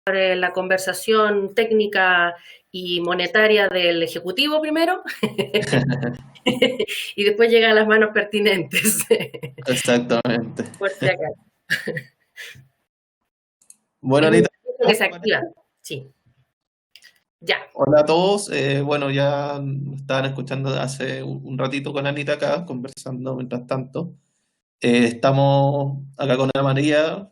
la conversación técnica y monetaria del Ejecutivo primero y después llega a las manos pertinentes. Exactamente. Por si acaso. Bueno, Anita, Que se activa. Sí. Ya. hola a todos. Bueno, ya me estaban escuchando hace un ratito con Anita acá, conversando mientras tanto. Estamos acá con Ana María,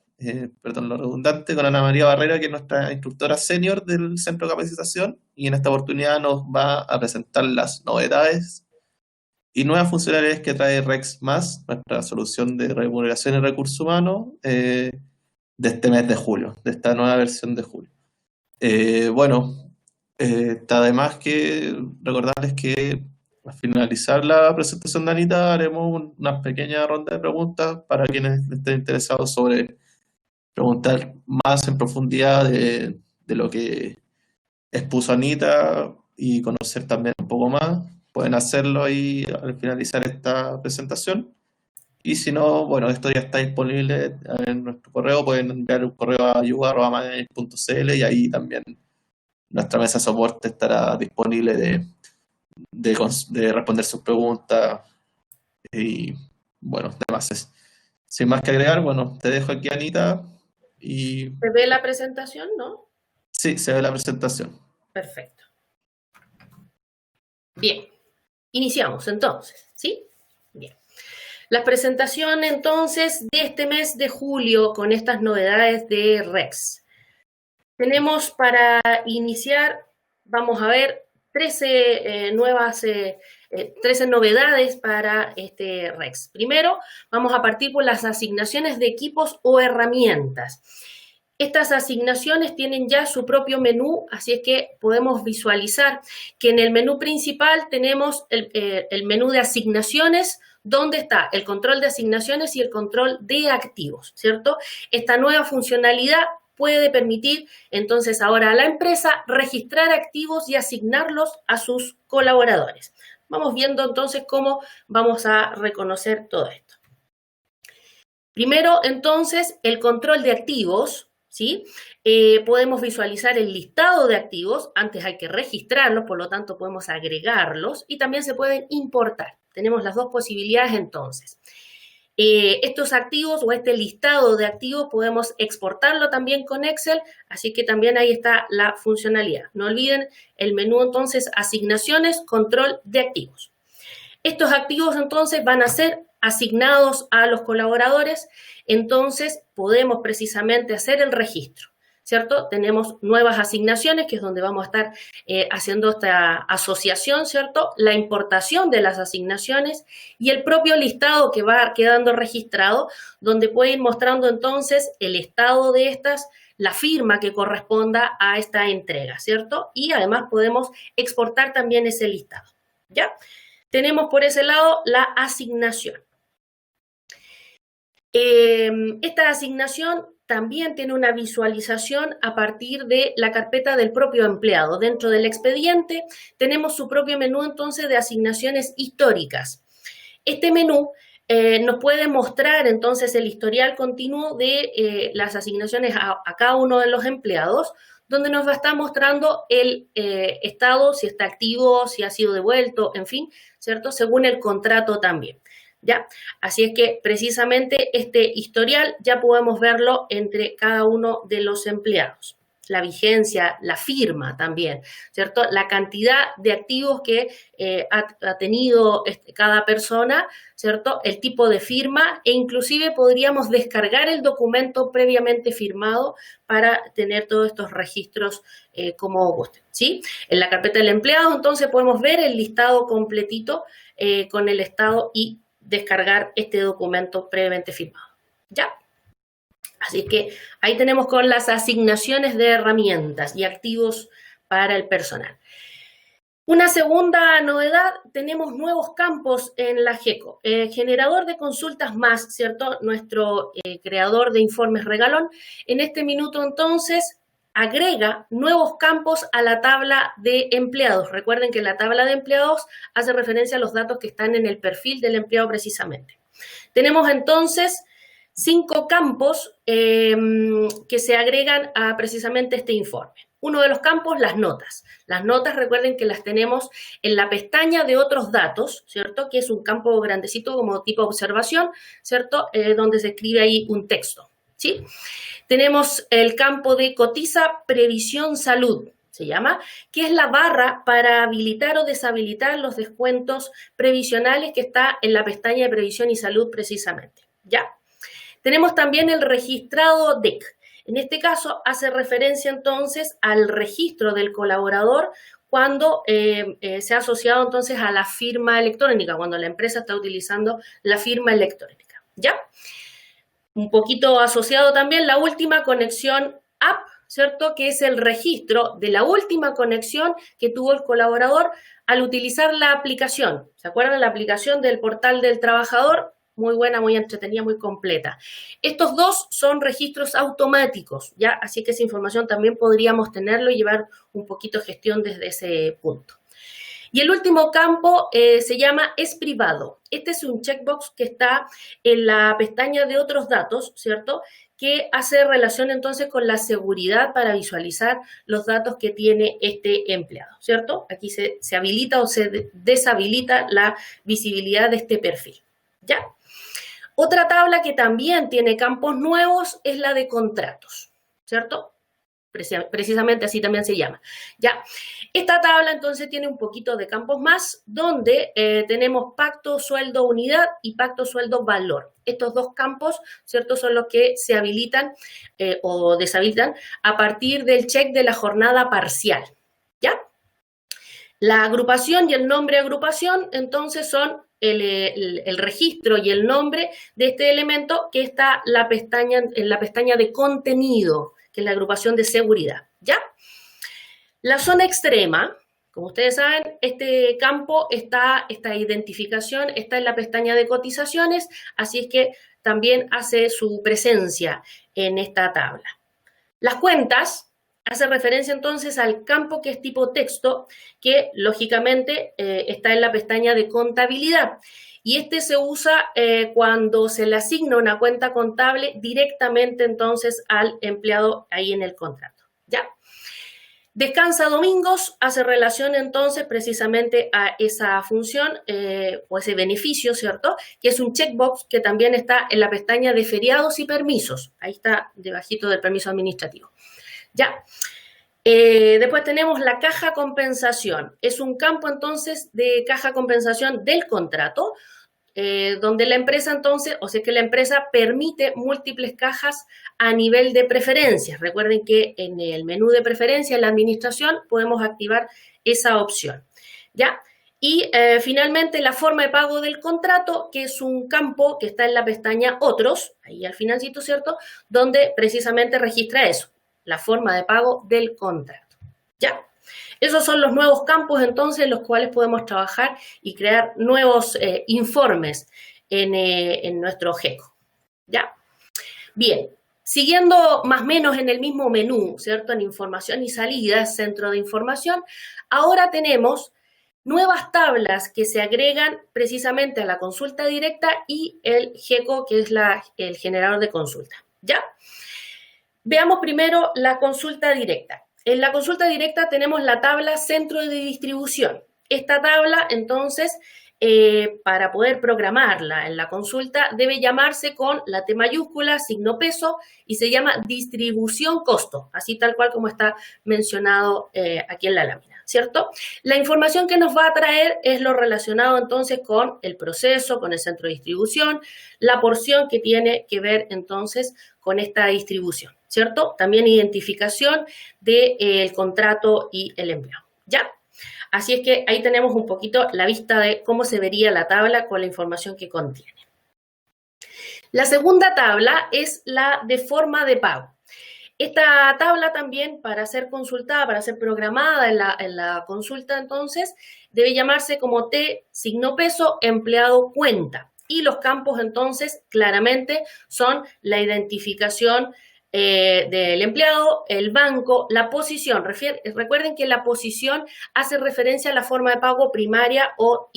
perdón lo redundante, con Ana María Barrera, que es nuestra instructora senior del Centro de Capacitación, y en esta oportunidad nos va a presentar las novedades y nuevas funcionalidades que trae Rex Más, nuestra solución de remuneración y recursos humanos, de este mes de julio, de esta nueva versión de julio. Bueno, está además que recordarles que al finalizar la presentación de Anita haremos una pequeña ronda de preguntas para quienes estén interesados sobre preguntar más en profundidad de lo que expuso Anita y conocer también un poco más. Pueden hacerlo ahí al finalizar esta presentación. Y si no, bueno, esto ya está disponible en nuestro correo. Pueden enviar un correo a yuga@management.cl y ahí también nuestra mesa de soporte estará disponible de responder sus preguntas y, bueno, demás. Sin más que agregar, bueno, te dejo aquí, Anita, y ¿Se ve la presentación, no? sí, se ve la presentación. Perfecto. Bien. Iniciamos entonces, ¿sí? Bien. La presentación entonces de este mes de julio con estas novedades de Rex. Tenemos para iniciar, vamos a ver, 13 13 novedades para este Rex. Primero, vamos a partir por las asignaciones de equipos o herramientas. Estas asignaciones tienen ya su propio menú, así es que podemos visualizar que en el menú principal tenemos el menú de asignaciones, donde está el control de asignaciones y el control de activos, ¿cierto? Esta nueva funcionalidad puede permitir entonces ahora a la empresa registrar activos y asignarlos a sus colaboradores. Vamos viendo entonces cómo vamos a reconocer todo esto. Primero, entonces, el control de activos, ¿sí? Podemos visualizar el listado de activos, antes hay que registrarlos, por lo tanto podemos agregarlos y también se pueden importar. Tenemos las dos posibilidades entonces. Estos activos o este listado de activos podemos exportarlo también con Excel, así que también ahí está la funcionalidad. No olviden el menú entonces asignaciones, control de activos. Estos activos entonces van a ser asignados a los colaboradores, entonces podemos precisamente hacer el registro, ¿cierto? Tenemos nuevas asignaciones, que es donde vamos a estar haciendo esta asociación, ¿cierto? La importación de las asignaciones y el propio listado que va quedando registrado, donde puede ir mostrando entonces el estado de estas, la firma que corresponda a esta entrega, ¿cierto? Y además podemos exportar también ese listado, ¿ya? Tenemos por ese lado la asignación. Esta asignación también tiene una visualización a partir de la carpeta del propio empleado. Dentro del expediente tenemos su propio menú entonces de asignaciones históricas. Este menú nos puede mostrar entonces el historial continuo de las asignaciones a cada uno de los empleados, donde nos va a estar mostrando el estado, si está activo, si ha sido devuelto, en fin, ¿cierto? Según el contrato también, ¿ya? Así es que precisamente este historial ya podemos verlo entre cada uno de los empleados. La vigencia, la firma también, ¿cierto? La cantidad de activos que ha tenido cada persona, ¿cierto? El tipo de firma e inclusive podríamos descargar el documento previamente firmado para tener todos estos registros como guste, ¿sí? En la carpeta del empleado, entonces, podemos ver el listado completito con el estado y descargar este documento previamente firmado, ¿ya? Así que ahí tenemos con las asignaciones de herramientas y activos para el personal. Una segunda novedad, tenemos nuevos campos en la GECO. Generador de consultas más, ¿cierto? Nuestro creador de informes regalón, en este minuto entonces agrega nuevos campos a la tabla de empleados. Recuerden que la tabla de empleados hace referencia a los datos que están en el perfil del empleado precisamente. Tenemos entonces 5 campos que se agregan a precisamente este informe. Uno de los campos, las notas. Las notas, recuerden que las tenemos en la pestaña de otros datos, ¿cierto? Que es un campo grandecito como tipo observación, ¿cierto? Donde se escribe ahí un texto, ¿sí? Tenemos el campo de cotiza previsión salud, se llama, que es la barra para habilitar o deshabilitar los descuentos previsionales que está en la pestaña de previsión y salud precisamente, ¿ya? Tenemos también el registrado DEC. En este caso hace referencia entonces al registro del colaborador cuando se ha asociado entonces a la firma electrónica, cuando la empresa está utilizando la firma electrónica, ¿ya? Un poquito asociado también la última conexión app, ¿cierto? Que es el registro de la última conexión que tuvo el colaborador al utilizar la aplicación. ¿Se acuerdan? La aplicación del portal del trabajador. Muy buena, muy entretenida, muy completa. Estos dos son registros automáticos, ¿ya? Así que esa información también podríamos tenerlo y llevar un poquito de gestión desde ese punto. Y el último campo se llama es privado. Este es un checkbox que está en la pestaña de otros datos, ¿cierto? Que hace relación entonces con la seguridad para visualizar los datos que tiene este empleado, ¿cierto? Aquí se habilita o se deshabilita la visibilidad de este perfil, ¿ya? Otra tabla que también tiene campos nuevos es la de contratos, ¿cierto? Precisamente así también se llama, ¿ya? Esta tabla entonces tiene un poquito de campos más, donde tenemos pacto sueldo unidad y pacto sueldo valor. Estos dos campos, ¿cierto? Son los que se habilitan o deshabilitan a partir del check de la jornada parcial, ¿ya? La agrupación y el nombre agrupación, entonces, son el registro y el nombre de este elemento que está en la pestaña de contenido, que es la agrupación de seguridad, ¿ya? La zona extrema, como ustedes saben, este campo esta identificación está en la pestaña de cotizaciones, así es que también hace su presencia en esta tabla. Las cuentas hace referencia entonces al campo que es tipo texto, que lógicamente está en la pestaña de contabilidad. Y este se usa cuando se le asigna una cuenta contable directamente entonces al empleado ahí en el contrato, ¿ya? Descansa domingos, hace relación entonces precisamente a esa función o ese beneficio, ¿cierto? Que es un checkbox que también está en la pestaña de feriados y permisos. Ahí está debajito del permiso administrativo. Ya. Después tenemos la caja compensación. Es un campo entonces de caja compensación del contrato, donde la empresa entonces, o sea que la empresa permite múltiples cajas a nivel de preferencias. Recuerden que en el menú de preferencia, en la administración, podemos activar esa opción, ¿ya? Y finalmente la forma de pago del contrato, que es un campo que está en la pestaña otros, ahí al finalcito, ¿cierto? Donde precisamente registra eso, la forma de pago del contrato, ¿ya? Esos son los nuevos campos, entonces, en los cuales podemos trabajar y crear nuevos informes en nuestro GECO, ¿ya? Bien, siguiendo más o menos en el mismo menú, ¿cierto? En información y salidas, centro de información, ahora tenemos nuevas tablas que se agregan precisamente a la consulta directa y el GECO, que es el generador de consulta, ¿ya? Veamos primero la consulta directa. En la consulta directa tenemos la tabla centro de distribución. Esta tabla, entonces, para poder programarla en la consulta, debe llamarse con la T mayúscula, signo peso, y se llama distribución costo, así tal cual como está mencionado aquí en la lámina, ¿cierto? La información que nos va a traer es lo relacionado entonces con el proceso, con el centro de distribución, la porción que tiene que ver entonces con esta distribución, ¿cierto? También identificación del contrato y el empleado, ¿ya? Así es que ahí tenemos un poquito la vista de cómo se vería la tabla con la información que contiene. La segunda tabla es la de forma de pago. Esta tabla también, para ser consultada, para ser programada en la consulta, entonces, debe llamarse como T, signo peso, empleado, cuenta. Y los campos, entonces, claramente son la identificación del empleado, el banco, la posición. Recuerden que la posición hace referencia a la forma de pago primaria o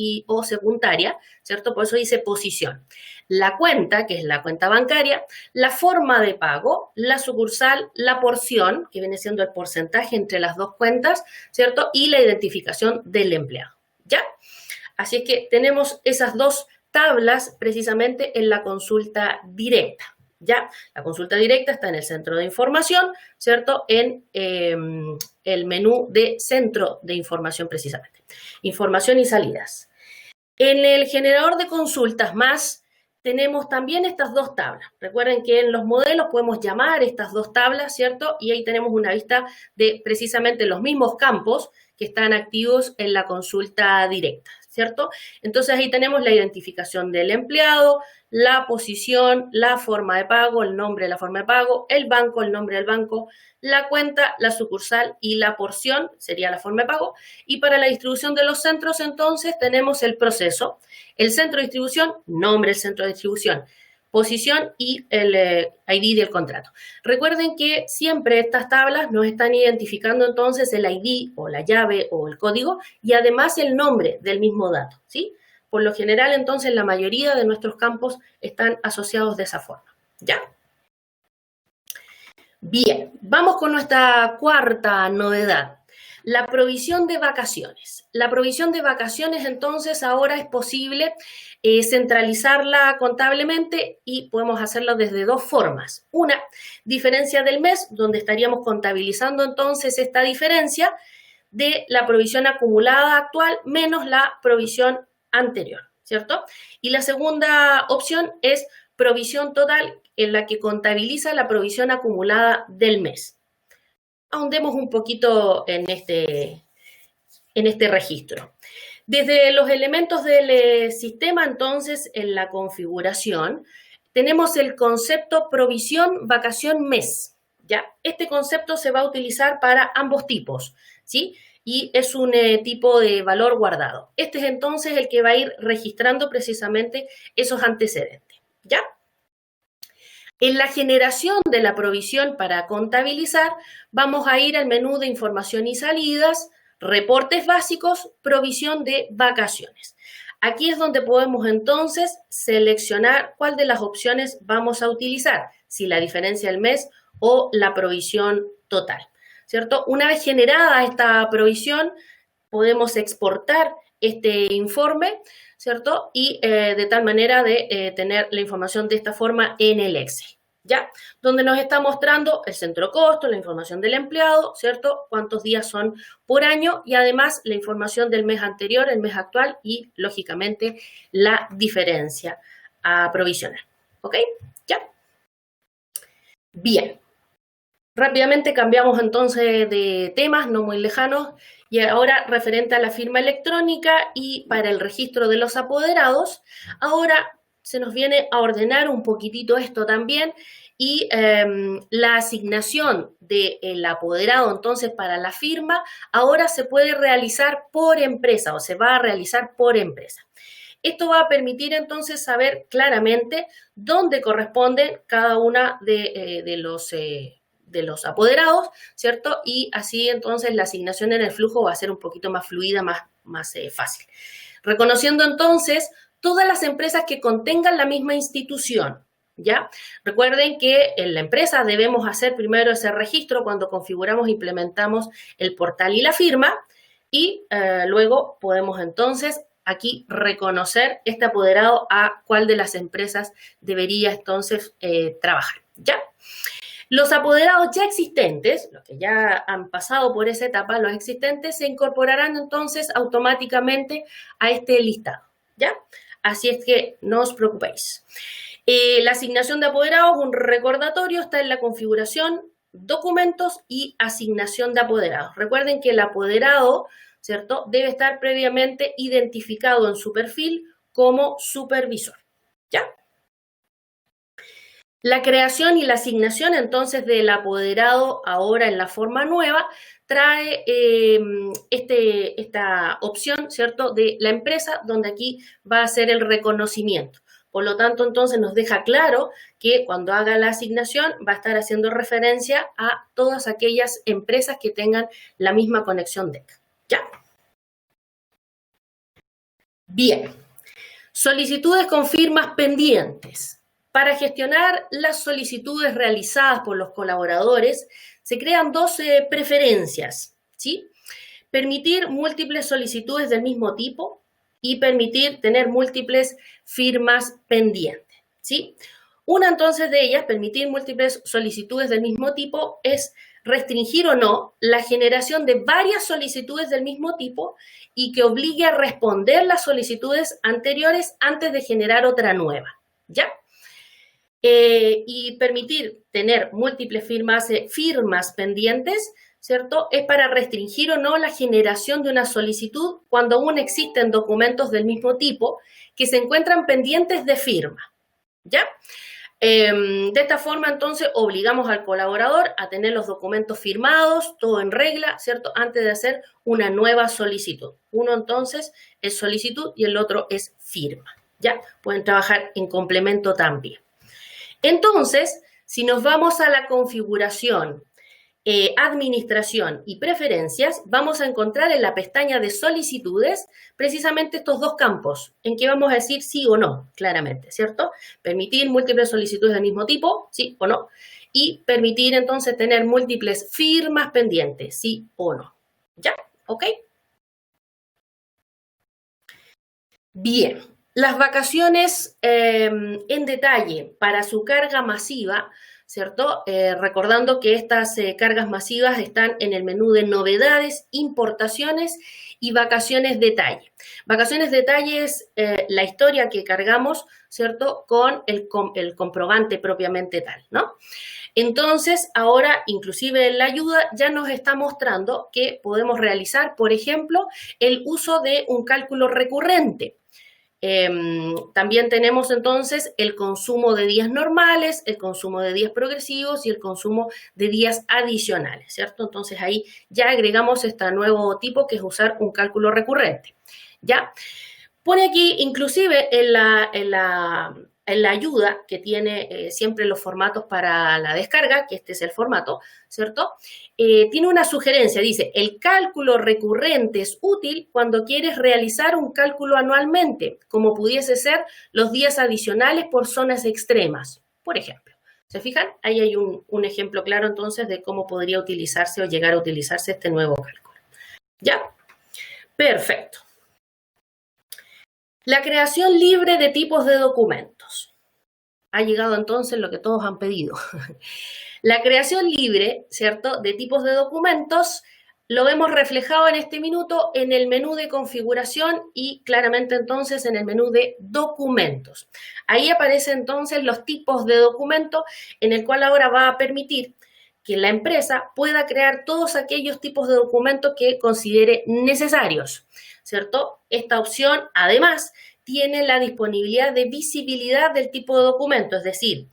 secundaria, ¿cierto? Por eso dice posición. La cuenta, que es la cuenta bancaria, la forma de pago, la sucursal, la porción, que viene siendo el porcentaje entre las dos cuentas, ¿cierto? Y la identificación del empleado, ¿ya? Así es que tenemos esas dos tablas precisamente en la consulta directa. Ya, la consulta directa está en el centro de información, ¿cierto? En el menú de centro de información precisamente. Información y salidas. En el generador de consultas más tenemos también estas dos tablas. Recuerden que en los modelos podemos llamar estas dos tablas, ¿cierto? Y ahí tenemos una vista de precisamente los mismos campos que están activos en la consulta directa, ¿cierto? Entonces ahí tenemos la identificación del empleado, la posición, la forma de pago, el nombre de la forma de pago, el banco, el nombre del banco, la cuenta, la sucursal y la porción, sería la forma de pago. Y para la distribución de los centros, entonces, tenemos el proceso, el centro de distribución, nombre del centro de distribución, posición y el ID del contrato. Recuerden que siempre estas tablas nos están identificando entonces el ID o la llave o el código y además el nombre del mismo dato, ¿sí? Por lo general, entonces, la mayoría de nuestros campos están asociados de esa forma, ¿ya? Bien, vamos con nuestra cuarta novedad, la provisión de vacaciones. La provisión de vacaciones, entonces, ahora es posible centralizarla contablemente y podemos hacerlo desde dos formas. Una, diferencia del mes, donde estaríamos contabilizando entonces esta diferencia de la provisión acumulada actual menos la provisión anterior, ¿cierto? Y la segunda opción es provisión total, en la que contabiliza la provisión acumulada del mes. Ahondemos un poquito en este registro. Desde los elementos del sistema, entonces, en la configuración, tenemos el concepto provisión, vacación, mes, ¿ya? Este concepto se va a utilizar para ambos tipos, ¿sí? Y es un tipo de valor guardado. Este es entonces el que va a ir registrando precisamente esos antecedentes, ¿ya? En la generación de la provisión para contabilizar, vamos a ir al menú de información y salidas, reportes básicos, provisión de vacaciones. Aquí es donde podemos entonces seleccionar cuál de las opciones vamos a utilizar, si la diferencia del mes o la provisión total, ¿cierto? Una vez generada esta provisión, podemos exportar este informe, ¿cierto? Y de tal manera de tener la información de esta forma en el Excel, ¿ya? Donde nos está mostrando el centro costo, la información del empleado, ¿cierto? Cuántos días son por año y además la información del mes anterior, el mes actual y, lógicamente, la diferencia a provisionar, ¿ok? ¿Ya? Bien. Rápidamente cambiamos entonces de temas, no muy lejanos, y ahora referente a la firma electrónica y para el registro de los apoderados, ahora se nos viene a ordenar un poquitito esto también y la asignación del apoderado entonces para la firma ahora se puede realizar por empresa o se va a realizar por empresa. Esto va a permitir entonces saber claramente dónde corresponde cada una de los apoderados, ¿cierto? Y así entonces la asignación en el flujo va a ser un poquito más fluida, más fácil. Reconociendo entonces todas las empresas que contengan la misma institución, ¿ya? Recuerden que en la empresa debemos hacer primero ese registro cuando configuramos e implementamos el portal y la firma y luego podemos entonces aquí reconocer este apoderado a cuál de las empresas debería entonces trabajar, ¿ya? Los apoderados ya existentes, los que ya han pasado por esa etapa, los existentes, se incorporarán entonces automáticamente a este listado, ¿ya? Así es que no os preocupéis. La asignación de apoderados, un recordatorio, está en la configuración, documentos y asignación de apoderados. Recuerden que el apoderado, ¿cierto?, debe estar previamente identificado en su perfil como supervisor, ¿ya? La creación y la asignación entonces del apoderado ahora en la forma nueva trae esta opción, ¿cierto?, de la empresa, donde aquí va a ser el reconocimiento. Por lo tanto, entonces nos deja claro que cuando haga la asignación va a estar haciendo referencia a todas aquellas empresas que tengan la misma conexión DEC. ¿Ya? Bien. Solicitudes con firmas pendientes. Para gestionar las solicitudes realizadas por los colaboradores, se crean dos preferencias, ¿sí? Permitir múltiples solicitudes del mismo tipo y permitir tener múltiples firmas pendientes, ¿sí? Una entonces de ellas, permitir múltiples solicitudes del mismo tipo, es restringir o no la generación de varias solicitudes del mismo tipo y que obligue a responder las solicitudes anteriores antes de generar otra nueva, ¿ya? Y permitir tener múltiples firmas pendientes, ¿cierto? Es para restringir o no la generación de una solicitud cuando aún existen documentos del mismo tipo que se encuentran pendientes de firma, ¿ya? De esta forma, entonces, obligamos al colaborador a tener los documentos firmados, todo en regla, ¿cierto? Antes de hacer una nueva solicitud. Uno, entonces, es solicitud y el otro es firma, ¿ya? Pueden trabajar en complemento también. Entonces, si nos vamos a la configuración, administración y preferencias, vamos a encontrar en la pestaña de solicitudes precisamente estos dos campos en que vamos a decir sí o no, claramente, ¿cierto? Permitir múltiples solicitudes del mismo tipo, sí o no, y permitir entonces tener múltiples firmas pendientes, sí o no. ¿Ya? ¿Ok? Bien, las vacaciones en detalle para su carga masiva, ¿cierto? Recordando que estas cargas masivas están en el menú de novedades, importaciones y vacaciones detalle. Vacaciones detalle es la historia que cargamos, ¿cierto? Con el comprobante propiamente tal, ¿no? Entonces, ahora, inclusive en la ayuda, ya nos está mostrando que podemos realizar, por ejemplo, el uso de un cálculo recurrente. También tenemos entonces el consumo de días normales, el consumo de días progresivos y el consumo de días adicionales, ¿cierto? Entonces ahí ya agregamos este nuevo tipo que es usar un cálculo recurrente, ¿ya? Pone aquí, inclusive en la ayuda que tiene siempre los formatos para la descarga, que este es el formato, ¿cierto? Tiene una sugerencia, dice, el cálculo recurrente es útil cuando quieres realizar un cálculo anualmente, como pudiese ser los días adicionales por zonas extremas, por ejemplo. ¿Se fijan? Ahí hay un ejemplo claro entonces de cómo podría utilizarse o llegar a utilizarse este nuevo cálculo. ¿Ya? Perfecto. La creación libre de tipos de documentos. Ha llegado entonces lo que todos han pedido. La creación libre, ¿cierto?, de tipos de documentos lo vemos reflejado en este minuto en el menú de configuración y claramente entonces en el menú de documentos. Ahí aparecen entonces los tipos de documento en el cual ahora va a permitir que la empresa pueda crear todos aquellos tipos de documentos que considere necesarios, ¿cierto? Esta opción, además, tiene la disponibilidad de visibilidad del tipo de documento, es decir,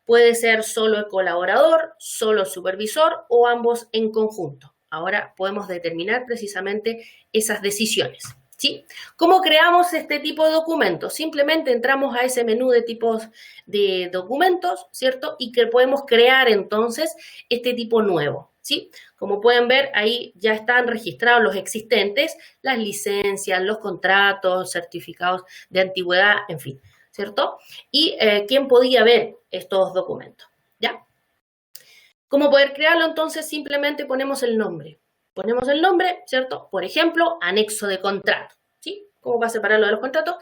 puede ser solo el colaborador, solo el supervisor o ambos en conjunto. Ahora podemos determinar precisamente esas decisiones, ¿sí? ¿Cómo creamos este tipo de documentos? Simplemente entramos a ese menú de tipos de documentos, ¿cierto? Y que podemos crear entonces este tipo nuevo, ¿sí? Como pueden ver, ahí ya están registrados los existentes, las licencias, los contratos, certificados de antigüedad, en fin, ¿cierto? Y quién podía ver estos documentos, ¿ya? ¿Cómo poder crearlo? Entonces, simplemente ponemos el nombre. Ponemos el nombre, ¿cierto? Por ejemplo, anexo de contrato, ¿sí? ¿Cómo va a separarlo de los contratos?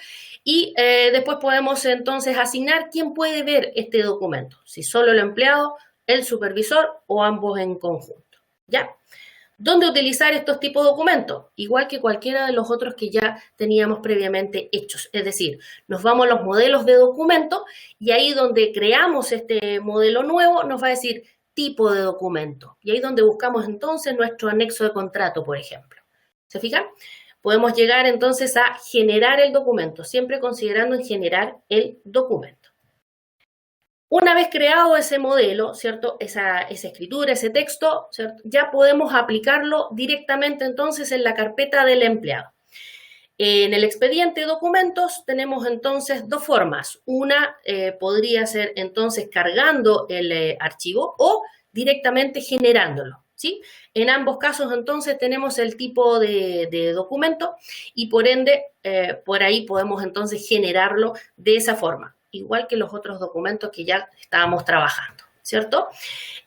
Y después podemos entonces asignar quién puede ver este documento, si solo el empleado, el supervisor o ambos en conjunto, ¿ya? ¿Dónde utilizar estos tipos de documentos? Igual que cualquiera de los otros que ya teníamos previamente hechos. Es decir, nos vamos a los modelos de documento y ahí donde creamos este modelo nuevo nos va a decir tipo de documento. Y ahí es donde buscamos entonces nuestro anexo de contrato, por ejemplo. ¿Se fijan? Podemos llegar entonces a generar el documento, siempre considerando en generar el documento. Una vez creado ese modelo, ¿cierto? Esa escritura, ese texto, ¿cierto? Ya podemos aplicarlo directamente entonces en la carpeta del empleado. En el expediente de documentos tenemos entonces dos formas. Una podría ser entonces cargando el archivo o directamente generándolo, ¿sí? En ambos casos entonces tenemos el tipo de documento y por ende por ahí podemos entonces generarlo de esa forma, igual que los otros documentos que ya estábamos trabajando, ¿cierto?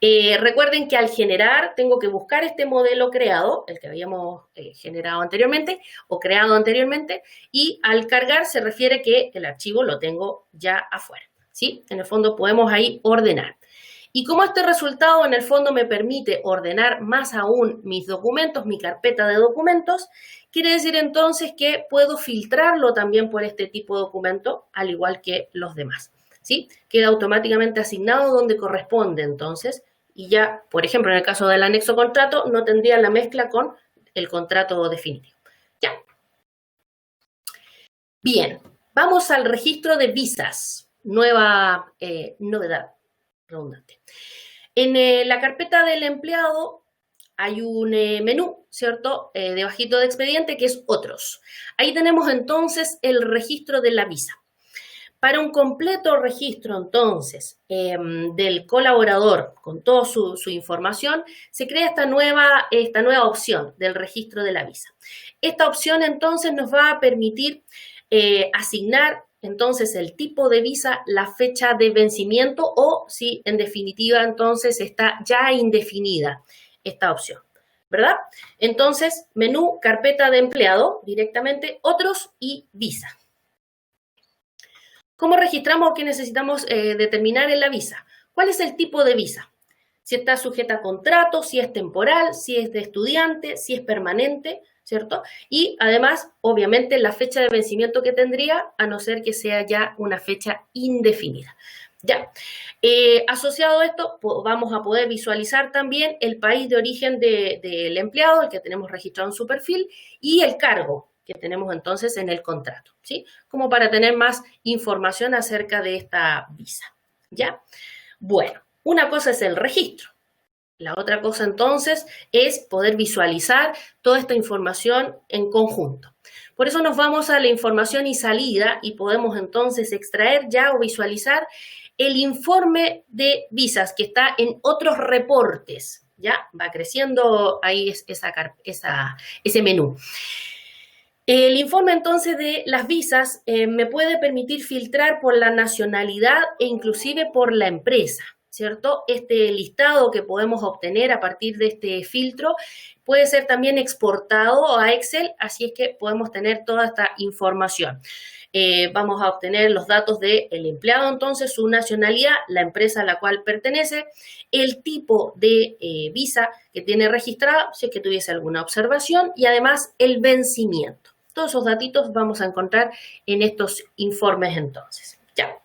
Recuerden que al generar tengo que buscar este modelo creado, el que habíamos generado anteriormente o creado anteriormente, y al cargar se refiere que el archivo lo tengo ya afuera, ¿sí? En el fondo podemos ahí ordenar. Y como este resultado en el fondo me permite ordenar más aún mis documentos, mi carpeta de documentos, quiere decir entonces que puedo filtrarlo también por este tipo de documento, al igual que los demás, ¿sí? Queda automáticamente asignado donde corresponde entonces, y ya, por ejemplo, en el caso del anexo contrato, no tendría la mezcla con el contrato definitivo. Ya. Bien, vamos al registro de visas. Nueva novedad redundante. En la carpeta del empleado hay un menú, ¿cierto? Debajito de expediente que es otros. Ahí tenemos entonces el registro de la visa. Para un completo registro, entonces, del colaborador con toda su información, se crea esta nueva opción del registro de la visa. Esta opción, entonces, nos va a permitir asignar, entonces, el tipo de visa, la fecha de vencimiento o, si en definitiva, entonces, está ya indefinida esta opción, ¿verdad? Entonces, menú, carpeta de empleado, directamente, otros y visa. ¿Cómo registramos o qué necesitamos determinar en la visa? ¿Cuál es el tipo de visa? Si está sujeta a contrato, si es temporal, si es de estudiante, si es permanente, ¿cierto? Y además, obviamente, la fecha de vencimiento que tendría, a no ser que sea ya una fecha indefinida. Ya, asociado a esto, vamos a poder visualizar también el país de origen del empleado, el que tenemos registrado en su perfil, y el cargo que tenemos entonces en el contrato, ¿sí? Como para tener más información acerca de esta visa, ¿ya? Bueno, una cosa es el registro. La otra cosa entonces es poder visualizar toda esta información en conjunto. Por eso nos vamos a la información y salida y podemos entonces extraer ya o visualizar el informe de visas que está en otros reportes, ¿ya? Va creciendo ahí ese menú. El informe entonces de las visas me puede permitir filtrar por la nacionalidad e inclusive por la empresa, ¿cierto? Este listado que podemos obtener a partir de este filtro puede ser también exportado a Excel, así es que podemos tener toda esta información. Vamos a obtener los datos del empleado, entonces su nacionalidad, la empresa a la cual pertenece, el tipo de visa que tiene registrada, si es que tuviese alguna observación, y además el vencimiento. Todos esos datitos vamos a encontrar en estos informes entonces. Ya.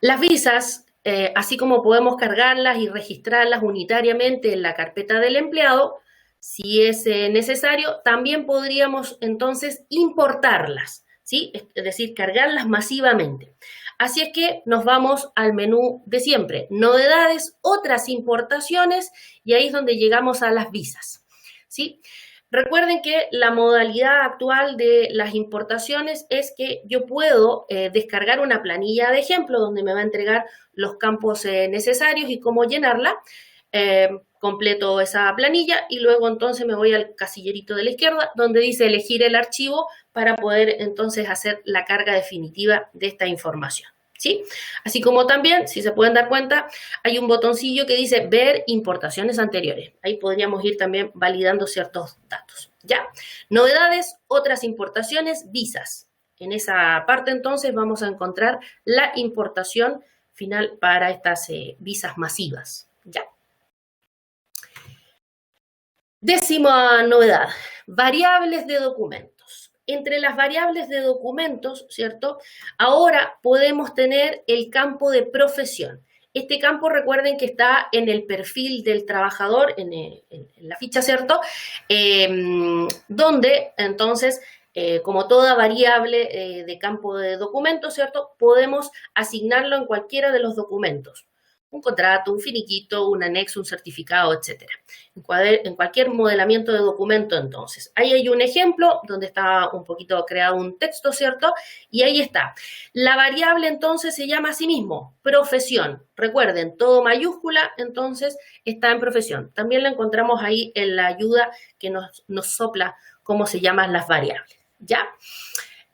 Las visas, así como podemos cargarlas y registrarlas unitariamente en la carpeta del empleado, si es necesario, también podríamos entonces importarlas, ¿sí? Es decir, cargarlas masivamente. Así es que nos vamos al menú de siempre, novedades, otras importaciones, y ahí es donde llegamos a las visas, ¿sí? Recuerden que la modalidad actual de las importaciones es que yo puedo descargar una planilla de ejemplo donde me va a entregar los campos necesarios y cómo llenarla. Completo esa planilla y luego entonces me voy al casillerito de la izquierda donde dice elegir el archivo para poder entonces hacer la carga definitiva de esta información, ¿sí? Así como también, si se pueden dar cuenta, hay un botoncillo que dice ver importaciones anteriores. Ahí podríamos ir también validando ciertos datos, ¿ya? Novedades, otras importaciones, visas. En esa parte entonces vamos a encontrar la importación final para estas visas masivas, ¿ya? Décima novedad, variables de documentos. Entre las variables de documentos, ¿cierto? Ahora podemos tener el campo de profesión. Este campo, recuerden que está en el perfil del trabajador, en la ficha, ¿cierto? Donde, entonces, como toda variable de campo de documentos, ¿cierto? Podemos asignarlo en cualquiera de los documentos. un contrato, un finiquito, un anexo, un certificado, etcétera. En cualquier modelamiento de documento, entonces. Ahí hay un ejemplo donde está un poquito creado un texto, ¿cierto? Y ahí está. La variable, entonces, se llama a sí mismo profesión. Recuerden, todo mayúscula, entonces, está en profesión. También lo encontramos ahí en la ayuda que nos sopla cómo se llaman las variables, ¿ya?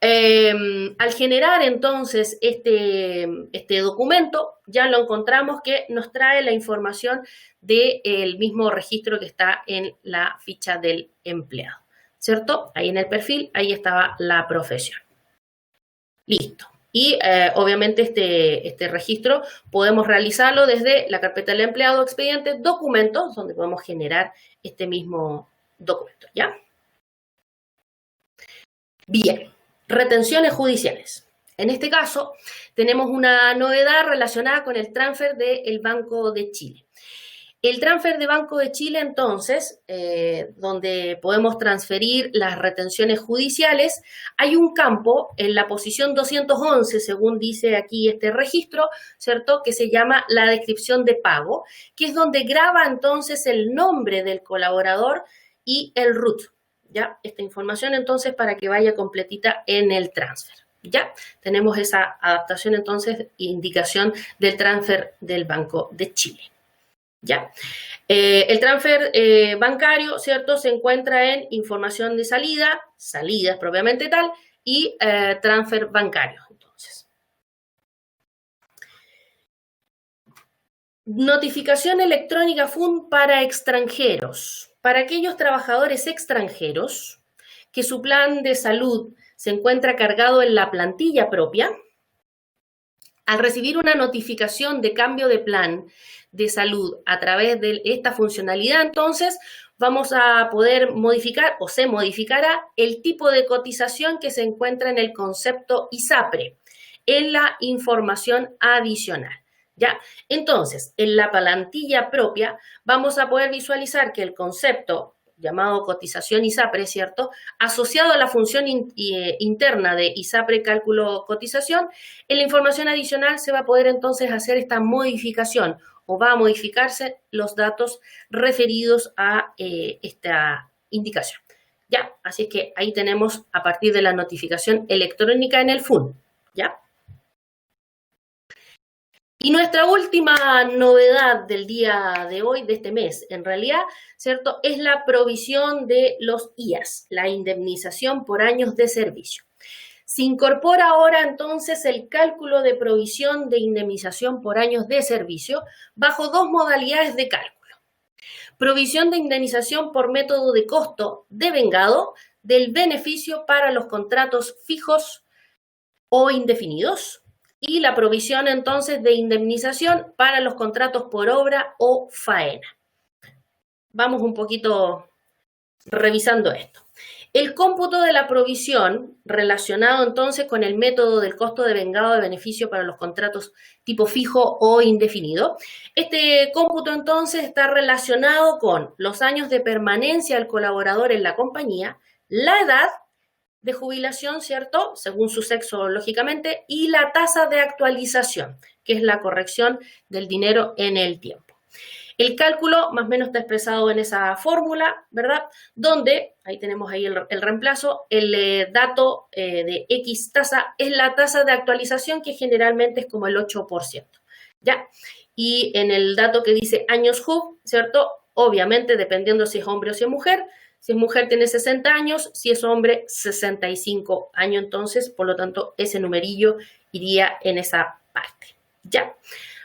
Al generar entonces este documento, ya lo encontramos que nos trae la información del mismo registro que está en la ficha del empleado, ¿cierto? Ahí en el perfil, ahí estaba la profesión. Listo. Y obviamente este registro podemos realizarlo desde la carpeta del empleado, expediente, documentos, donde podemos generar este mismo documento, ¿ya? Bien. Retenciones judiciales. En este caso, tenemos una novedad relacionada con el transfer del Banco de Chile. El transfer de Banco de Chile, entonces, donde podemos transferir las retenciones judiciales, hay un campo en la posición 211, según dice aquí este registro, ¿cierto?, que se llama la descripción de pago, que es donde graba entonces el nombre del colaborador y el RUT. ¿Ya? Esta información, entonces, para que vaya completita en el transfer, ¿ya? Tenemos esa adaptación, entonces, indicación del transfer del Banco de Chile, ¿ya? El transfer bancario, ¿cierto?, se encuentra en información de salida, salidas propiamente tal, y transfer bancario, entonces. Notificación electrónica FUN para extranjeros. Para aquellos trabajadores extranjeros que su plan de salud se encuentra cargado en la plantilla propia, al recibir una notificación de cambio de plan de salud a través de esta funcionalidad, entonces vamos a poder modificar o se modificará el tipo de cotización que se encuentra en el concepto ISAPRE, en la información adicional. ¿Ya? Entonces, en la plantilla propia vamos a poder visualizar que el concepto llamado cotización ISAPRE, ¿cierto?, asociado a la función interna de ISAPRE cálculo cotización, en la información adicional se va a poder entonces hacer esta modificación o va a modificarse los datos referidos a esta indicación. ¿Ya? Así que ahí tenemos a partir de la notificación electrónica en el FUN, ¿ya? Y nuestra última novedad del día de hoy, de este mes, en realidad, ¿cierto?, es la provisión de los IAS, la indemnización por años de servicio. Se incorpora ahora entonces el cálculo de provisión de indemnización por años de servicio bajo dos modalidades de cálculo. Provisión de indemnización por método de costo devengado del beneficio para los contratos fijos o indefinidos, y la provisión entonces de indemnización para los contratos por obra o faena. Vamos un poquito revisando esto. El cómputo de la provisión relacionado entonces con el método del costo devengado de beneficio para los contratos tipo fijo o indefinido. Este cómputo entonces está relacionado con los años de permanencia del colaborador en la compañía, la edad de jubilación, ¿cierto?, según su sexo, lógicamente, y la tasa de actualización, que es la corrección del dinero en el tiempo. El cálculo más o menos está expresado en esa fórmula, ¿verdad?, donde, ahí tenemos ahí el reemplazo, el dato de X tasa es la tasa de actualización, que generalmente es como el 8%, ¿ya? Y en el dato que dice años JUB, ¿cierto?, obviamente, dependiendo si es hombre o si es mujer, si es mujer tiene 60 años, si es hombre 65 años, entonces, por lo tanto, ese numerillo iría en esa parte, ¿ya?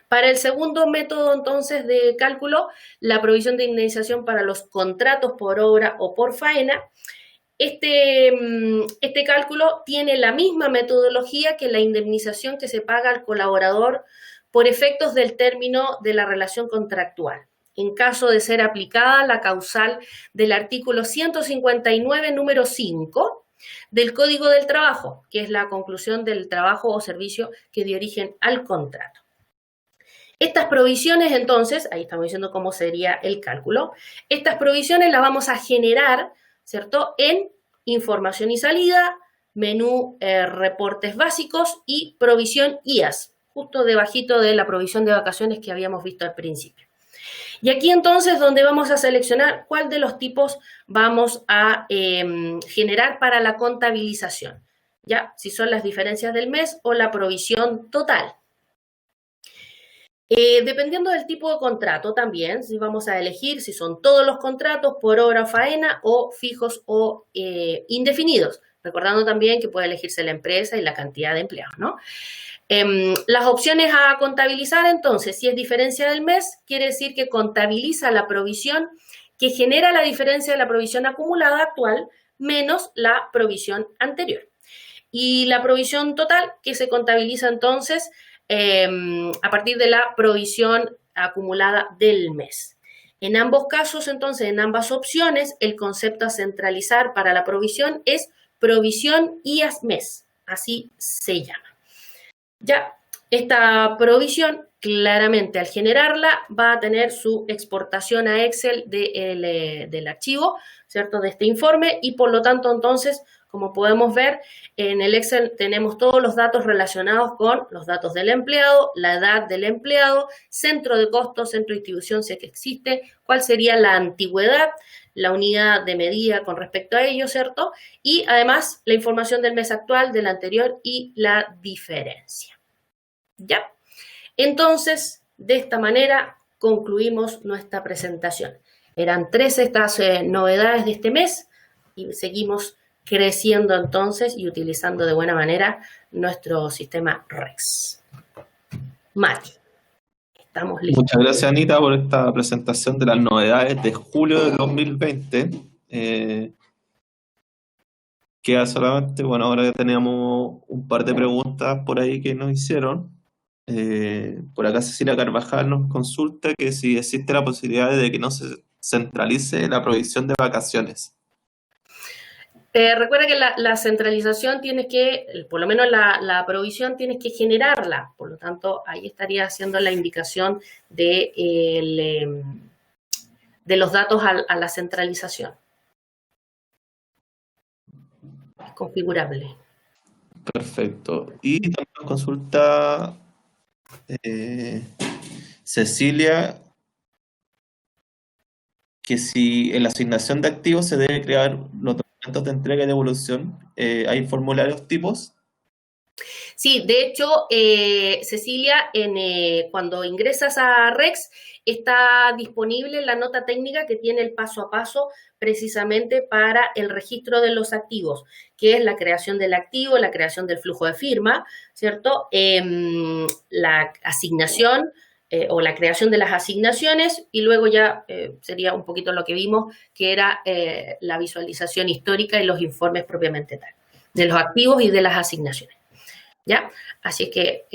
Para el segundo método, entonces, de cálculo, la provisión de indemnización para los contratos por obra o por faena, este cálculo tiene la misma metodología que la indemnización que se paga al colaborador por efectos del término de la relación contractual, en caso de ser aplicada la causal del artículo 159, número 5 del Código del Trabajo, que es la conclusión del trabajo o servicio que dio origen al contrato. Estas provisiones, entonces, ahí estamos diciendo cómo sería el cálculo, estas provisiones las vamos a generar, ¿cierto?, en información y salida, menú reportes básicos y provisión IAS, justo debajito de la provisión de vacaciones que habíamos visto al principio. Y aquí entonces donde vamos a seleccionar cuál de los tipos vamos a generar para la contabilización, ¿ya? Si son las diferencias del mes o la provisión total. Dependiendo del tipo de contrato también, si vamos a elegir si son todos los contratos por hora o faena o fijos o indefinidos, recordando también que puede elegirse la empresa y la cantidad de empleados, ¿no? Las opciones a contabilizar, entonces, si es diferencia del mes, quiere decir que contabiliza la provisión que genera la diferencia de la provisión acumulada actual menos la provisión anterior. Y la provisión total que se contabiliza entonces a partir de la provisión acumulada del mes. En ambos casos, entonces, en ambas opciones, el concepto a centralizar para la provisión es provisión IAS mes, así se llama. Ya, esta provisión, claramente al generarla, va a tener su exportación a Excel del archivo, ¿cierto?, de este informe, y por lo tanto, entonces, como podemos ver, en el Excel tenemos todos los datos relacionados con los datos del empleado, la edad del empleado, centro de costos, centro de distribución, si es que existe, cuál sería la antigüedad, la unidad de medida con respecto a ello, ¿cierto? Y además la información del mes actual, del anterior y la diferencia. ¿Ya? Entonces, de esta manera concluimos nuestra presentación. Eran 3 estas novedades de este mes y seguimos creciendo entonces y utilizando de buena manera nuestro sistema REX. Mati, estamos listos. Muchas gracias, Anita, por esta presentación de las novedades de julio de 2020. Queda solamente, bueno, ahora que teníamos un par de preguntas por ahí que nos hicieron. Por acá Cecilia Carvajal nos consulta que si existe la posibilidad de que no se centralice la provisión de vacaciones. Recuerda que la centralización tienes que, por lo menos la provisión tienes que generarla, por lo tanto ahí estaría haciendo la indicación de los datos a la centralización. Es configurable. Perfecto. Y también nos consulta Cecilia que si en la asignación de activos se debe crear los documentos de entrega y devolución, ¿hay formularios tipos? Sí, de hecho, Cecilia, cuando ingresas a REX, está disponible la nota técnica que tiene el paso a paso precisamente para el registro de los activos, que es la creación del activo, la creación del flujo de firma, ¿cierto? La asignación o la creación de las asignaciones y luego ya sería un poquito lo que vimos, que era la visualización histórica y los informes propiamente tal, de los activos y de las asignaciones. ¿Ya? Así que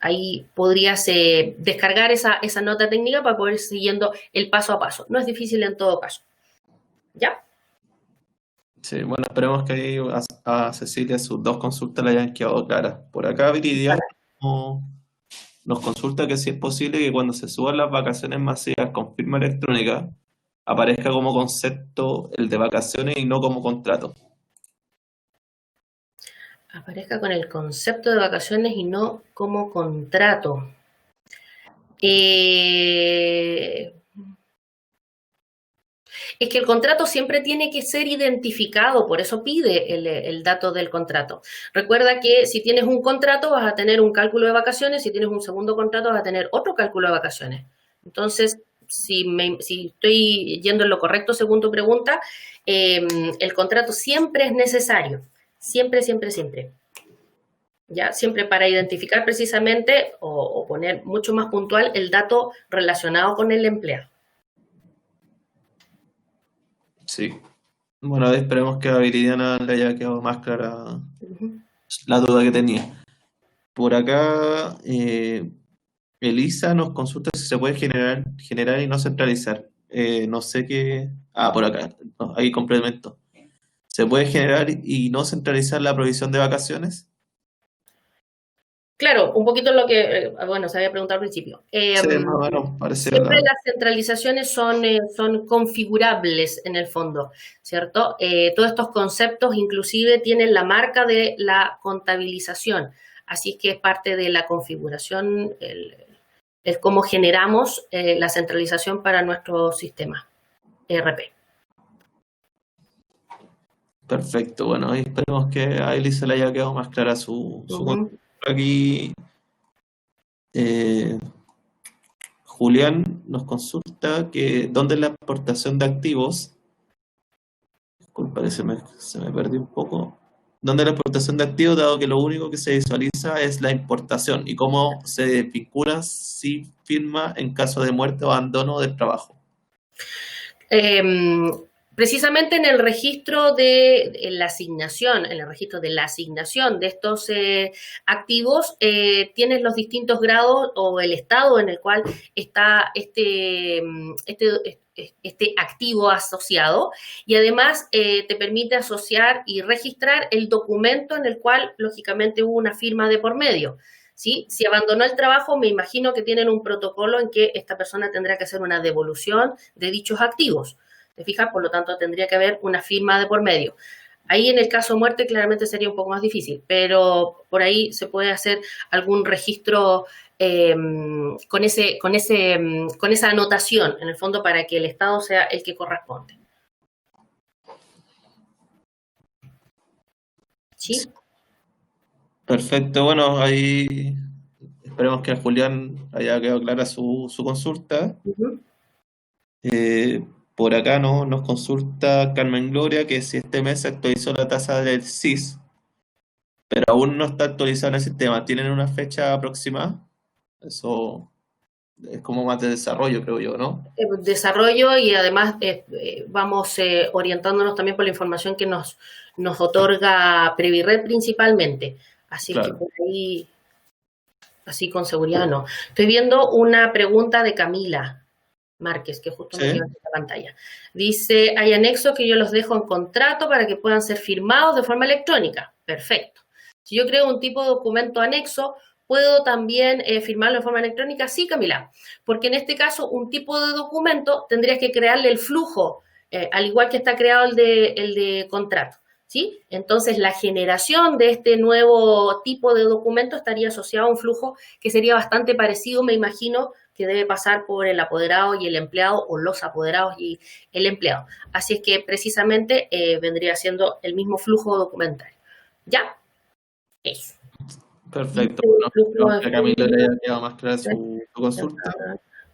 ahí podrías descargar esa nota técnica para poder ir siguiendo el paso a paso. No es difícil en todo caso. ¿Ya? Sí, bueno, esperemos que ahí a Cecilia sus 2 consultas le hayan quedado claras. Por acá Viridiana nos consulta que si es posible que cuando se suban las vacaciones masivas con firma electrónica aparezca como concepto el de vacaciones y no como contrato. Aparezca con el concepto de vacaciones y no como contrato. Es que el contrato siempre tiene que ser identificado, por eso pide el dato del contrato. Recuerda que si tienes un contrato vas a tener un cálculo de vacaciones, si tienes un segundo contrato vas a tener otro cálculo de vacaciones. Entonces, si estoy yendo en lo correcto según tu pregunta, el contrato siempre es necesario. Siempre, siempre, siempre. ¿Ya? Siempre para identificar precisamente o poner mucho más puntual el dato relacionado con el empleado. Sí. Bueno, esperemos que a Viridiana le haya quedado más clara la duda que tenía. Por acá, Elisa nos consulta si se puede generar y no centralizar. No sé qué... por acá, no, ahí complemento. ¿Se puede generar y no centralizar la provisión de vacaciones? Claro, un poquito lo que, se había preguntado al principio. Sí, más o menos parecía siempre las centralizaciones son configurables en el fondo, ¿cierto? Todos estos conceptos inclusive tienen la marca de la contabilización. Así que es parte de la configuración, el cómo generamos la centralización para nuestro sistema ERP. Perfecto, bueno, ahí esperemos que a Eli se le haya quedado más clara su consulta. Aquí Julián nos consulta que dónde es la exportación de activos. Disculpa que se me perdió un poco. ¿Dónde es la exportación de activos, dado que lo único que se visualiza es la importación? ¿Y cómo se vincula si firma en caso de muerte o abandono del trabajo? Precisamente en el registro de la asignación, en el registro de la asignación de estos activos, tienes los distintos grados o el estado en el cual está este activo asociado, y además te permite asociar y registrar el documento en el cual, lógicamente, hubo una firma de por medio. ¿Sí? Si abandonó el trabajo, me imagino que tienen un protocolo en que esta persona tendrá que hacer una devolución de dichos activos. ¿Te fijas? Por lo tanto, tendría que haber una firma de por medio. Ahí en el caso de muerte claramente sería un poco más difícil, pero por ahí se puede hacer algún registro con esa anotación, en el fondo, para que el Estado sea el que corresponde. ¿Sí? Perfecto, bueno, ahí esperemos que a Julián haya quedado clara su consulta. Por acá nos consulta Carmen Gloria que si este mes se actualizó la tasa del CIS, pero aún no está actualizado en el sistema. ¿Tienen una fecha aproximada? Eso es como más de desarrollo, creo yo, ¿no? Desarrollo, y además vamos orientándonos también por la información que nos otorga Previred principalmente. Así claro. Que por ahí, así con seguridad no. Estoy viendo una pregunta de Camila Márquez, que justo me queda en la pantalla. Dice, hay anexos que yo los dejo en contrato para que puedan ser firmados de forma electrónica. Perfecto. Si yo creo un tipo de documento anexo, ¿puedo también firmarlo de forma electrónica? Sí, Camila, porque en este caso un tipo de documento tendrías que crearle el flujo, al igual que está creado el de contrato, ¿sí? Entonces, la generación de este nuevo tipo de documento estaría asociado a un flujo que sería bastante parecido, me imagino, que debe pasar por el apoderado y el empleado, o los apoderados y el empleado. Así es que precisamente vendría siendo el mismo flujo documentario. ¿Ya? Eso. Perfecto. Bueno, a Camila le haya quedado más clara su consulta.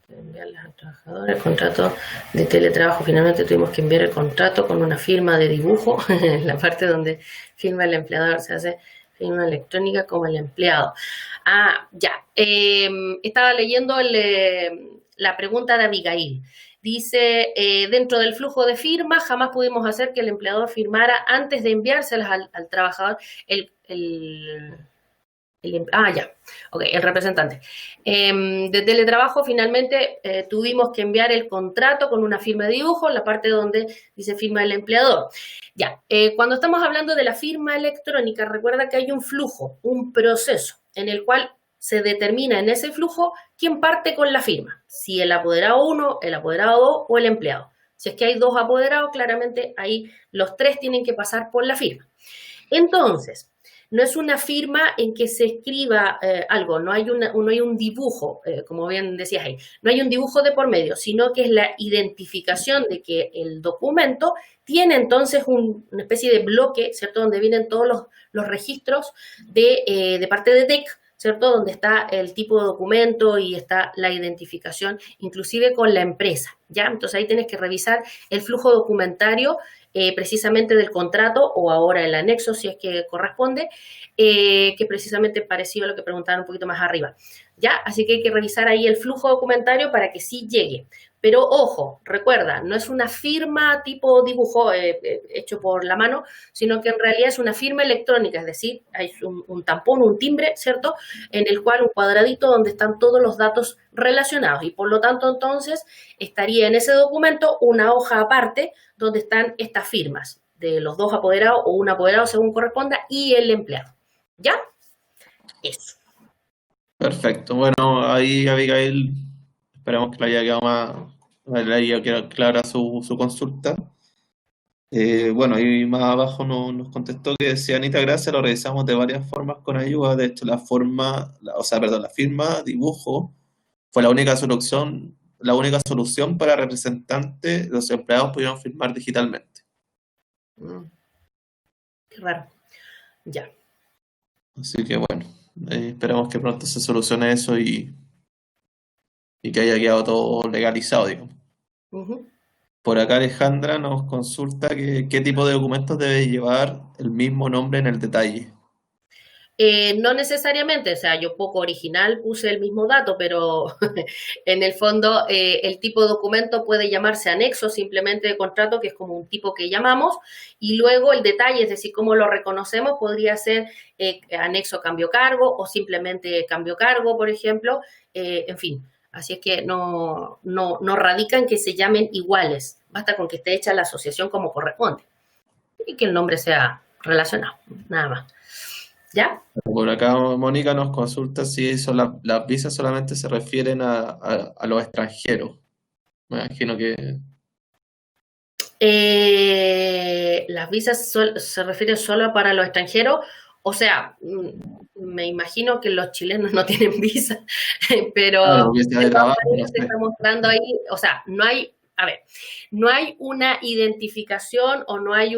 Enviarles a trabajadores el contrato de teletrabajo. Finalmente tuvimos que enviar el contrato con una firma de dibujo, en la parte donde firma el empleador, se hace firma electrónica como el empleado. Ya. Estaba leyendo la pregunta de Abigail. Dice, dentro del flujo de firmas, jamás pudimos hacer que el empleador firmara antes de enviárselas al trabajador el representante. De teletrabajo, finalmente tuvimos que enviar el contrato con una firma de dibujo, en la parte donde dice firma del empleador. Ya, cuando estamos hablando de la firma electrónica, recuerda que hay un flujo, un proceso, en el cual se determina en ese flujo quién parte con la firma, si el apoderado 1, el apoderado 2 o el empleado. Si es que hay 2 apoderados, claramente ahí los 3 tienen que pasar por la firma. Entonces, no es una firma en que se escriba algo, no hay un dibujo, como bien decías ahí, no hay un dibujo de por medio, sino que es la identificación de que el documento tiene entonces una especie de bloque, ¿cierto?, donde vienen todos los registros de parte de DEC, ¿cierto?, donde está el tipo de documento y está la identificación, inclusive con la empresa, ¿ya? Entonces ahí tienes que revisar el flujo documentario precisamente del contrato, o ahora el anexo, si es que corresponde, que precisamente parecido a lo que preguntaban un poquito más arriba, ¿ya? Así que hay que revisar ahí el flujo documentario para que sí llegue. Pero ojo, recuerda, no es una firma tipo dibujo hecho por la mano, sino que en realidad es una firma electrónica, es decir, hay un tampón, un timbre, ¿cierto?, en el cual un cuadradito donde están todos los datos relacionados, y por lo tanto entonces estaría en ese documento una hoja aparte donde están estas firmas de los 2 apoderados o un apoderado según corresponda y el empleado. ¿Ya? Eso. Perfecto. Bueno, ahí Abigail, esperamos que le haya quedado clara su consulta. Bueno, y más abajo nos contestó que decía Anita, gracias, lo realizamos de varias formas con ayuda. De hecho, la firma, dibujo, fue la única solución para representantes, los empleados pudieron firmar digitalmente. Mm, qué raro. Ya. Así que bueno, esperamos que pronto se solucione eso y que haya quedado todo legalizado, digamos. Ujú. Por acá Alejandra nos consulta qué tipo de documentos debe llevar el mismo nombre en el detalle. No necesariamente, o sea, yo poco original puse el mismo dato, pero en el fondo el tipo de documento puede llamarse anexo simplemente de contrato, que es como un tipo que llamamos, y luego el detalle, es decir, cómo lo reconocemos, podría ser anexo cambio cargo o simplemente cambio cargo, por ejemplo, en fin. Así es que no radica en que se llamen iguales, basta con que esté hecha la asociación como corresponde y que el nombre sea relacionado, nada más. ¿Ya? Por acá Mónica nos consulta si las visas solamente se refieren a los extranjeros. Me imagino que... Las visas se refieren solo para los extranjeros, o sea, me imagino que los chilenos no tienen visa, pero Claro, visa de de todas trabajo, no maneras se sé. está mostrando ahí, o sea, no hay, a ver, no hay una identificación o no hay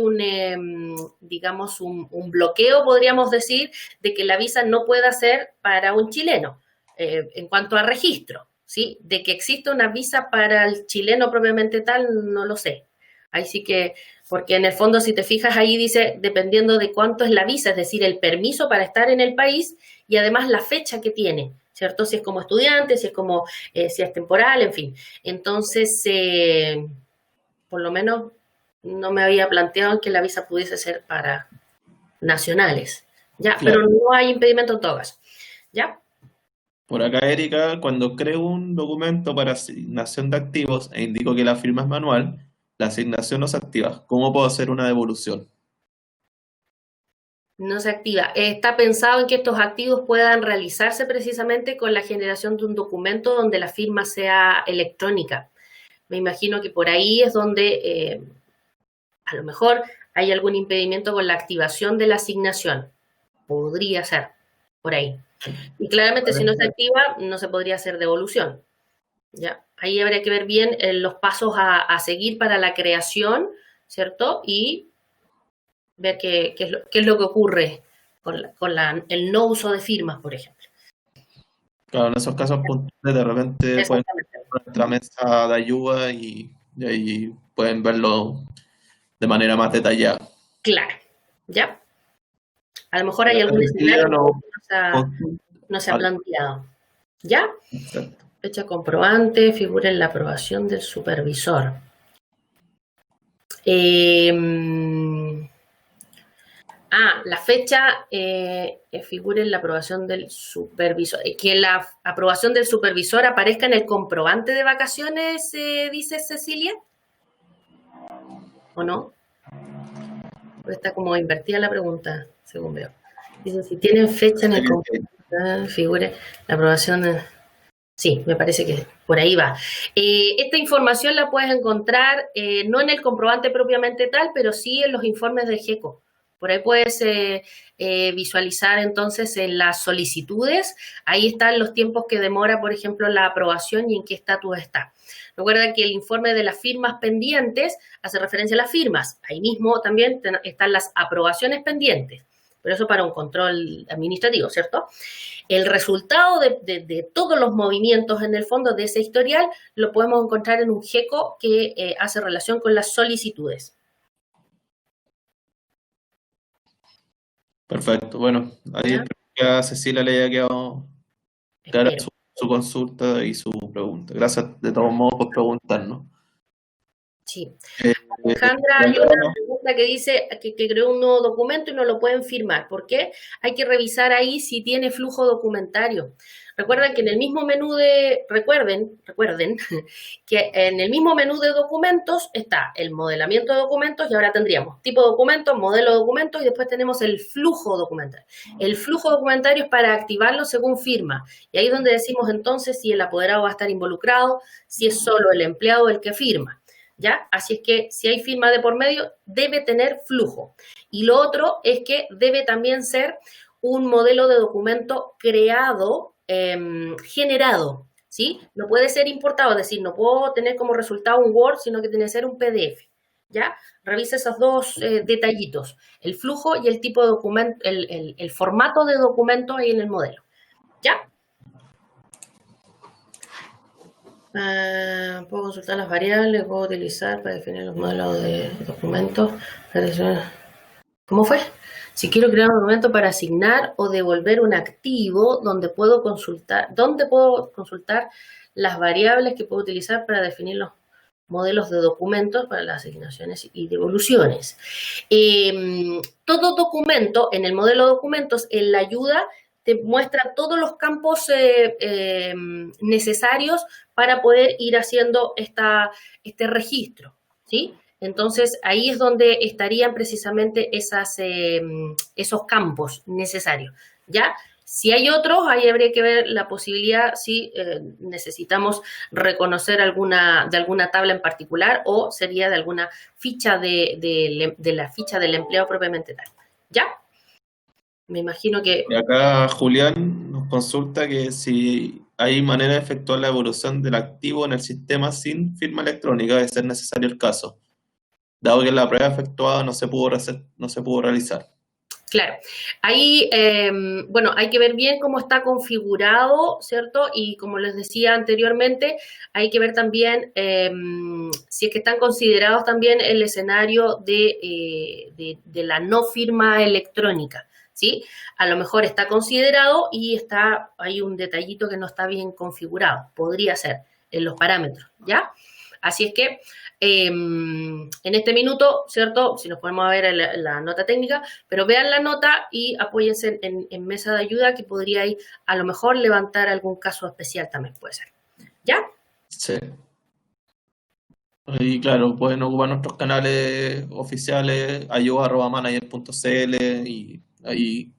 digamos, un bloqueo, podríamos decir, de que la visa no pueda ser para un chileno, en cuanto a registro, ¿sí? De que exista una visa para el chileno propiamente tal, no lo sé. Ahí sí que, porque en el fondo, si te fijas, ahí dice, dependiendo de cuánto es la visa, es decir, el permiso para estar en el país y además la fecha que tiene, ¿cierto? Si es como estudiante, si es como, si es temporal, en fin. Entonces, por lo menos no me había planteado que la visa pudiese ser para nacionales, ¿ya? Pero Claro. no hay impedimento en todo caso, ¿ya? Por acá Erika, cuando creo un documento para asignación de activos e indico que la firma es manual, la asignación no se activa. ¿Cómo puedo hacer una devolución? No se activa. Está pensado en que estos activos puedan realizarse precisamente con la generación de un documento donde la firma sea electrónica. Me imagino que por ahí es donde a lo mejor hay algún impedimento con la activación de la asignación. Podría ser por ahí. Y claramente si no se activa, no se podría hacer devolución. ¿Ya? Ahí habría que ver bien los pasos a seguir para la creación, ¿cierto? Y ver qué es lo que ocurre con el no uso de firmas, por ejemplo. Claro, en esos casos puntuales de repente pueden Exactamente. ir a nuestra mesa de ayuda y ahí pueden verlo de manera más detallada. Claro, ¿ya? A lo mejor hay Pero algún Cecilia escenario nos que consulta. no se ha Vale, planteado. ¿Ya? perfecto. Fecha comprobante, figura en la aprobación del supervisor. Eh, la fecha figura en la aprobación del supervisor. Que la aprobación del supervisor aparezca en el comprobante de vacaciones, dice Cecilia, ¿o no? Porque está como invertida la pregunta, según veo. Dice, si tienen fecha en el comprobante, figure la aprobación de... Sí, me parece que por ahí va. Esta información la puedes encontrar no en el comprobante propiamente tal, pero sí en los informes de GECO. Por ahí puedes visualizar entonces en las solicitudes, ahí están los tiempos que demora, por ejemplo, la aprobación y en qué estatus está. Recuerda que el informe de las firmas pendientes hace referencia a las firmas. Ahí mismo también están las aprobaciones pendientes, pero eso para un control administrativo, ¿cierto? El resultado de todos los movimientos en el fondo de ese historial lo podemos encontrar en un GECO que hace relación con las solicitudes. Perfecto. Bueno, ahí ¿Ya? espero que a Cecilia le haya quedado clara Espero. su consulta y su pregunta. Gracias de todos modos por preguntarnos. Sí. Eh, Alejandra, hay una bueno, pregunta que dice que creó un nuevo documento y no lo pueden firmar. ¿Por qué? Hay que revisar ahí si tiene flujo documentario. Recuerden que en el mismo menú recuerden que en el mismo menú de documentos está el modelamiento de documentos y ahora tendríamos tipo de documentos, modelo de documentos y después tenemos el flujo documentario. El flujo documentario es para activarlo según firma. Y ahí es donde decimos entonces si el apoderado va a estar involucrado, si es solo el empleado el que firma. ¿ya? Así es que si hay firma de por medio, debe tener flujo. Y lo otro es que debe también ser un modelo de documento creado, generado, ¿sí? No puede ser importado, es decir, no puedo tener como resultado un Word, sino que tiene que ser un PDF, ¿ya? Revisa esos dos detallitos, el flujo y el tipo de documento, el formato de documento ahí en el modelo, ¿ya? Puedo consultar las variables, puedo utilizar para definir los modelos de documentos. ¿Cómo fue? Si quiero crear un documento para asignar o devolver un activo, ¿dónde puedo consultar las variables que puedo utilizar para definir los modelos de documentos para las asignaciones y devoluciones? Todo documento, en el modelo de documentos, en la ayuda, te muestra todos los campos necesarios para poder ir haciendo este registro, ¿sí? Entonces, ahí es donde estarían precisamente esos campos necesarios, ¿ya? Si hay otros, ahí habría que ver la posibilidad si necesitamos reconocer de alguna tabla en particular o sería de alguna ficha de la ficha del empleado propiamente tal, ¿ya? Me imagino que... Y acá Julián nos consulta que si hay manera de efectuar la evolución del activo en el sistema sin firma electrónica, de ser necesario el caso, dado que la prueba efectuada no se pudo realizar. Claro, ahí, bueno, hay que ver bien cómo está configurado, ¿cierto? Y como les decía anteriormente, hay que ver también si es que están considerados también el escenario de la no firma electrónica, ¿sí? A lo mejor está considerado y hay un detallito que no está bien configurado, podría ser en los parámetros, ¿ya? Así es que en este minuto, ¿cierto? Si nos ponemos a ver la nota técnica, pero vean la nota y apóyense en mesa de ayuda que podríais a lo mejor levantar algún caso especial también, puede ser. ¿Ya? Sí. Y claro, pueden ocupar nuestros canales oficiales, ayuda@manager.cl y ahí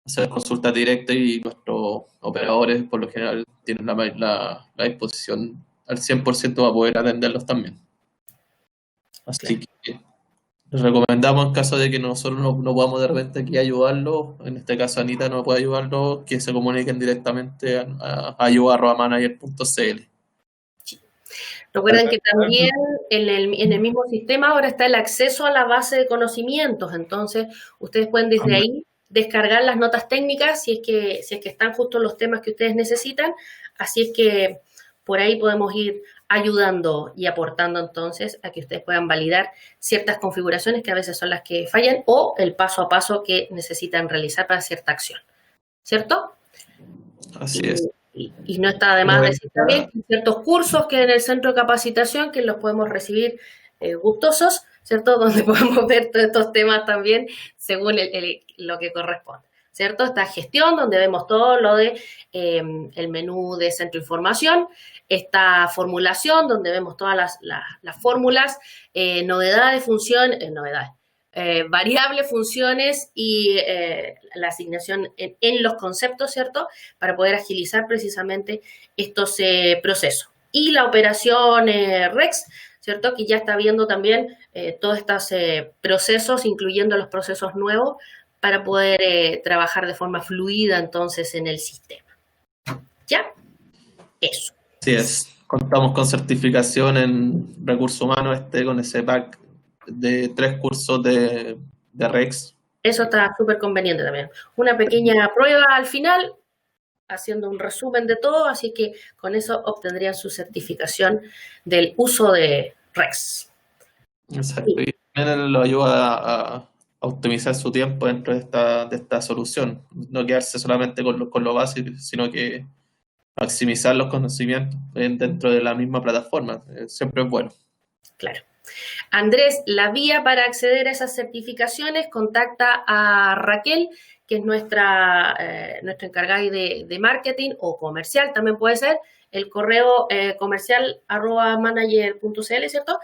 hacer consulta directa y nuestros operadores por lo general tienen la disposición al 100% para poder atenderlos también. Así que les recomendamos en caso de que nosotros no podamos de repente aquí ayudarlos, en este caso Anita no puede ayudarlos, que se comuniquen directamente a ayuda@manager.cl. Recuerden que también en el mismo sistema ahora está el acceso a la base de conocimientos, entonces ustedes pueden desde ahí descargar las notas técnicas si es que están justo los temas que ustedes necesitan, así es que por ahí podemos ir ayudando y aportando entonces a que ustedes puedan validar ciertas configuraciones que a veces son las que fallan o el paso a paso que necesitan realizar para cierta acción, ¿cierto? Así es. Y no está de más decir también que ciertos cursos que en el centro de capacitación que los podemos recibir gustosos, ¿cierto? Donde podemos ver todos estos temas también según lo que corresponde, ¿cierto? Esta gestión donde vemos todo lo de el menú de centro de información, esta formulación donde vemos todas las fórmulas, novedades, funciones, variables, funciones y la asignación en los conceptos, ¿cierto? Para poder agilizar precisamente estos procesos. Y la operación REX, ¿cierto? Que ya está viendo también todos estos procesos, incluyendo los procesos nuevos, para poder trabajar de forma fluida entonces en el sistema. ¿Ya? Eso. Así es. Contamos con certificación en recursos humanos, con ese pack de 3 cursos de REX. Eso está súper conveniente también. Una pequeña prueba al final, haciendo un resumen de todo, así que con eso obtendrían su certificación del uso de REX. Exacto. Sí. Y también lo ayuda a optimizar su tiempo dentro de esta solución. No quedarse solamente con lo básico, sino que maximizar los conocimientos dentro de la misma plataforma. Siempre es bueno. Claro. Andrés, la vía para acceder a esas certificaciones, contacta a Raquel, que es nuestra encargada de marketing o comercial, también puede ser, el correo comercial @manager.cl, ¿cierto?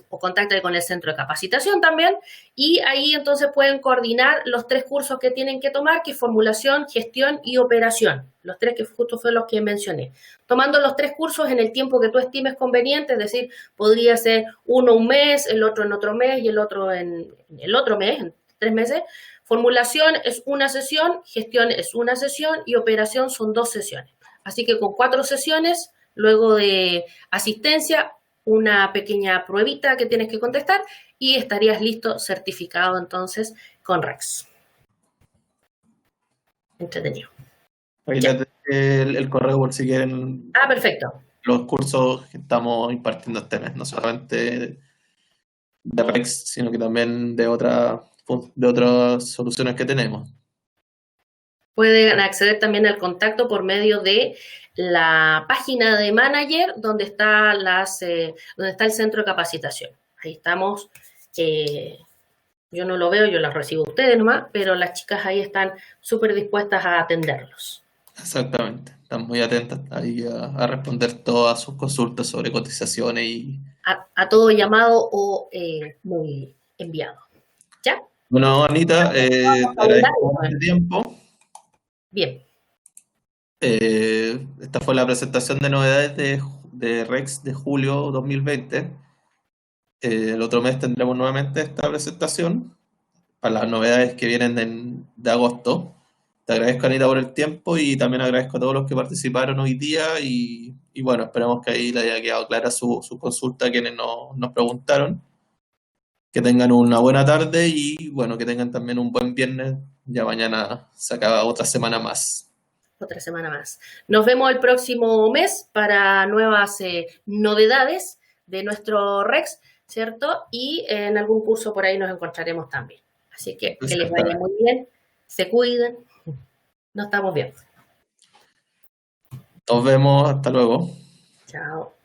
O contacte con el centro de capacitación también, y ahí entonces pueden coordinar los 3 cursos que tienen que tomar, que es formulación, gestión y operación, los 3 que justo fueron los que mencioné. Tomando los 3 cursos en el tiempo que tú estimes conveniente, es decir, podría ser uno un mes, el otro en otro mes y el otro en el otro mes, en 3 meses. Formulación es una sesión, gestión es una sesión y operación son 2 sesiones. Así que con 4 sesiones, luego de asistencia, una pequeña pruebita que tienes que contestar y estarías listo, certificado entonces con REX. Entretenido. Ahí les dejé el correo por si quieren Perfecto. los cursos que estamos impartiendo este mes, no solamente de REX, sino que también de otras soluciones que tenemos. Pueden acceder también al contacto por medio de la página de Manager, donde está el centro de capacitación. Ahí estamos. Yo no lo veo, yo las recibo a ustedes nomás, pero las chicas ahí están súper dispuestas a atenderlos. Exactamente. Están muy atentas ahí a responder todas sus consultas sobre cotizaciones y... A todo llamado o muy enviado. ¿Ya? Bueno, Anita, te agradezco por el tiempo. Bien. Esta fue la presentación de novedades de REX de julio 2020. El otro mes tendremos nuevamente esta presentación para las novedades que vienen de agosto. Te agradezco, Anita, por el tiempo y también agradezco a todos los que participaron hoy día y bueno, esperamos que ahí le haya quedado clara su consulta a quienes nos preguntaron. Que tengan una buena tarde y bueno, que tengan también un buen viernes. Ya mañana se acaba otra semana más. Otra semana más. Nos vemos el próximo mes para nuevas novedades de nuestro REX, ¿cierto? Y en algún curso por ahí nos encontraremos también. Así que les vaya muy bien, se cuiden, nos estamos viendo. Nos vemos, hasta luego. Chao.